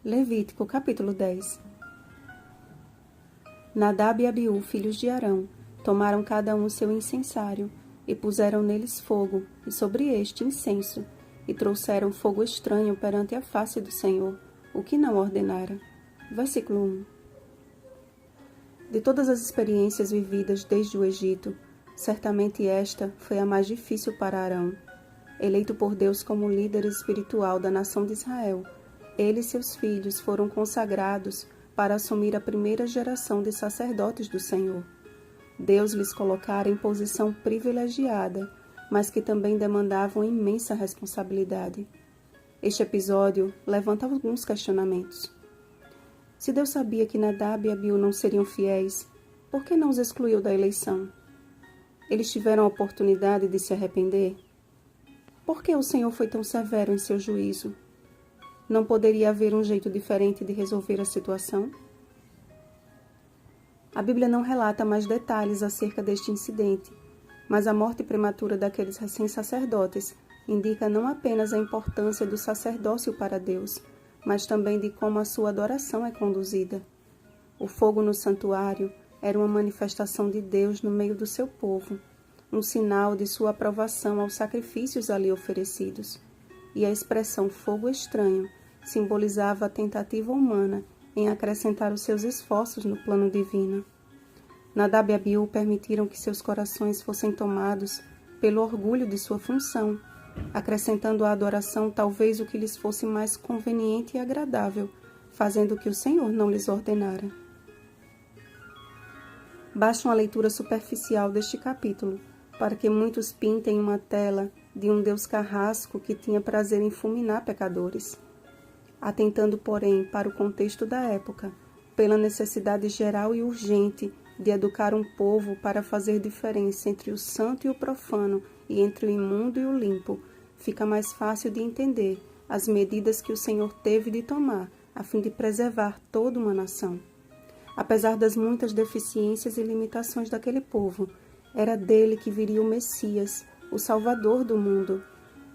Levítico, capítulo 10. Nadab e Abiú, filhos de Arão, tomaram cada um seu incensário, e puseram neles fogo, e sobre este incenso, e trouxeram fogo estranho perante a face do Senhor, o que não ordenara. Versículo 1. De todas as experiências vividas desde o Egito, certamente esta foi a mais difícil para Arão. Eleito por Deus como líder espiritual da nação de Israel, ele e seus filhos foram consagrados para assumir a primeira geração de sacerdotes do Senhor. Deus lhes colocara em posição privilegiada, mas que também demandava uma imensa responsabilidade. Este episódio levanta alguns questionamentos. Se Deus sabia que Nadab e Abiú não seriam fiéis, por que não os excluiu da eleição? Eles tiveram a oportunidade de se arrepender? Por que o Senhor foi tão severo em seu juízo? Não poderia haver um jeito diferente de resolver a situação? A Bíblia não relata mais detalhes acerca deste incidente, mas a morte prematura daqueles recém-sacerdotes indica não apenas a importância do sacerdócio para Deus, mas também de como a sua adoração é conduzida. O fogo no santuário era uma manifestação de Deus no meio do seu povo, um sinal de sua aprovação aos sacrifícios ali oferecidos, e a expressão fogo estranho simbolizava a tentativa humana em acrescentar os seus esforços no plano divino. Nadab e Abiú permitiram que seus corações fossem tomados pelo orgulho de sua função, acrescentando à adoração talvez o que lhes fosse mais conveniente e agradável, fazendo o que o Senhor não lhes ordenara. Basta uma leitura superficial deste capítulo, para que muitos pintem uma tela de um Deus carrasco que tinha prazer em fulminar pecadores. Atentando, porém, para o contexto da época, pela necessidade geral e urgente de educar um povo para fazer diferença entre o santo e o profano e entre o imundo e o limpo, fica mais fácil de entender as medidas que o Senhor teve de tomar a fim de preservar toda uma nação. Apesar das muitas deficiências e limitações daquele povo, era dele que viria o Messias, o Salvador do mundo.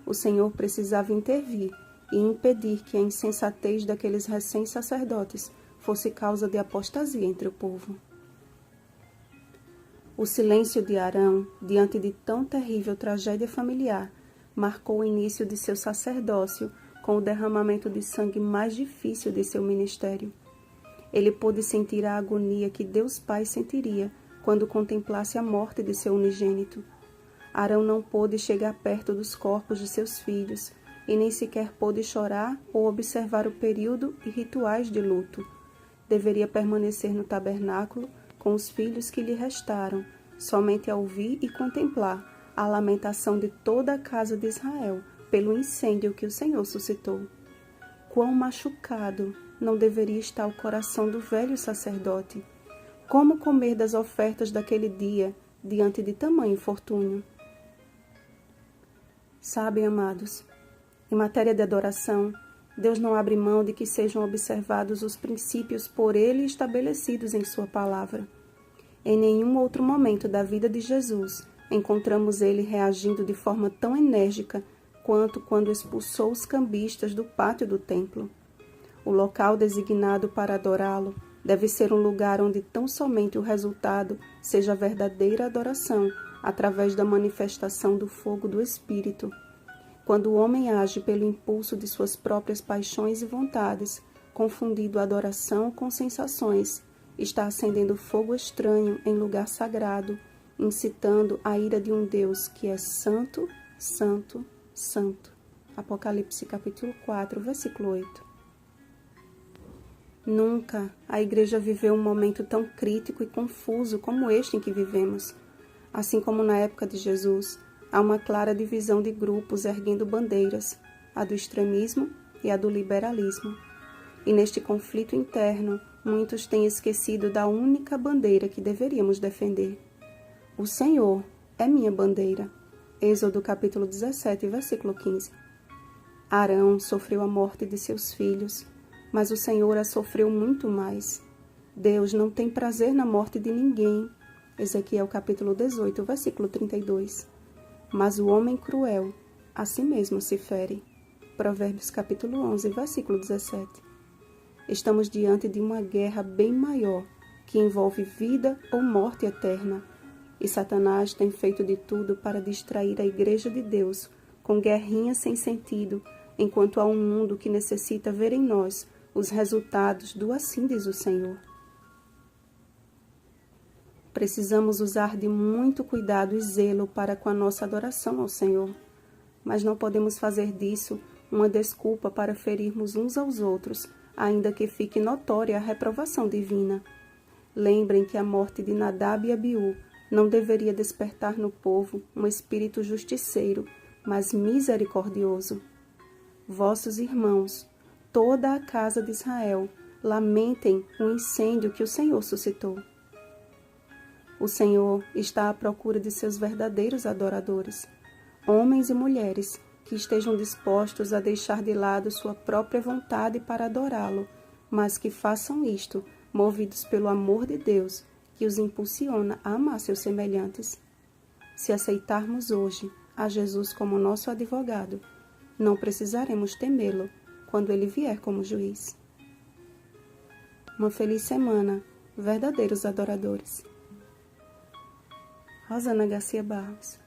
O Senhor precisava intervir e impedir que a insensatez daqueles recém-sacerdotes fosse causa de apostasia entre o povo. O silêncio de Arão, diante de tão terrível tragédia familiar, marcou o início de seu sacerdócio com o derramamento de sangue mais difícil de seu ministério. Ele pôde sentir a agonia que Deus Pai sentiria quando contemplasse a morte de seu unigênito. Arão não pôde chegar perto dos corpos de seus filhos, e nem sequer pôde chorar ou observar o período e rituais de luto. Deveria permanecer no tabernáculo com os filhos que lhe restaram, somente a ouvir e contemplar a lamentação de toda a casa de Israel pelo incêndio que o Senhor suscitou. Quão machucado não deveria estar o coração do velho sacerdote! Como comer das ofertas daquele dia diante de tamanho infortúnio? Sabem, amados, em matéria de adoração, Deus não abre mão de que sejam observados os princípios por Ele estabelecidos em Sua palavra. Em nenhum outro momento da vida de Jesus encontramos Ele reagindo de forma tão enérgica quanto quando expulsou os cambistas do pátio do templo. O local designado para adorá-lo deve ser um lugar onde tão somente o resultado seja a verdadeira adoração, através da manifestação do fogo do Espírito. Quando o homem age pelo impulso de suas próprias paixões e vontades, confundindo adoração com sensações, está acendendo fogo estranho em lugar sagrado, incitando a ira de um Deus que é santo, santo, santo. Apocalipse capítulo 4, versículo 8. Nunca a Igreja viveu um momento tão crítico e confuso como este em que vivemos. Assim como na época de Jesus, há uma clara divisão de grupos erguendo bandeiras, a do extremismo e a do liberalismo. E neste conflito interno, muitos têm esquecido da única bandeira que deveríamos defender. O Senhor é minha bandeira. Êxodo capítulo 17, versículo 15. Arão sofreu a morte de seus filhos, mas o Senhor a sofreu muito mais. Deus não tem prazer na morte de ninguém. Ezequiel capítulo 18, versículo 32. Mas o homem cruel a si mesmo se fere. Provérbios capítulo 11, versículo 17. Estamos diante de uma guerra bem maior, que envolve vida ou morte eterna. E Satanás tem feito de tudo para distrair a Igreja de Deus com guerrinhas sem sentido, enquanto há um mundo que necessita ver em nós os resultados do assim diz o Senhor. Precisamos usar de muito cuidado e zelo para com a nossa adoração ao Senhor, mas não podemos fazer disso uma desculpa para ferirmos uns aos outros, ainda que fique notória a reprovação divina. Lembrem que a morte de Nadab e Abiú não deveria despertar no povo um espírito justiceiro, mas misericordioso. Vossos irmãos, toda a casa de Israel, lamentem o incêndio que o Senhor suscitou. O Senhor está à procura de seus verdadeiros adoradores, homens e mulheres que estejam dispostos a deixar de lado sua própria vontade para adorá-lo, mas que façam isto movidos pelo amor de Deus, que os impulsiona a amar seus semelhantes. Se aceitarmos hoje a Jesus como nosso advogado, não precisaremos temê-lo quando ele vier como juiz. Uma feliz semana, verdadeiros adoradores. Rosana Garcia Barros.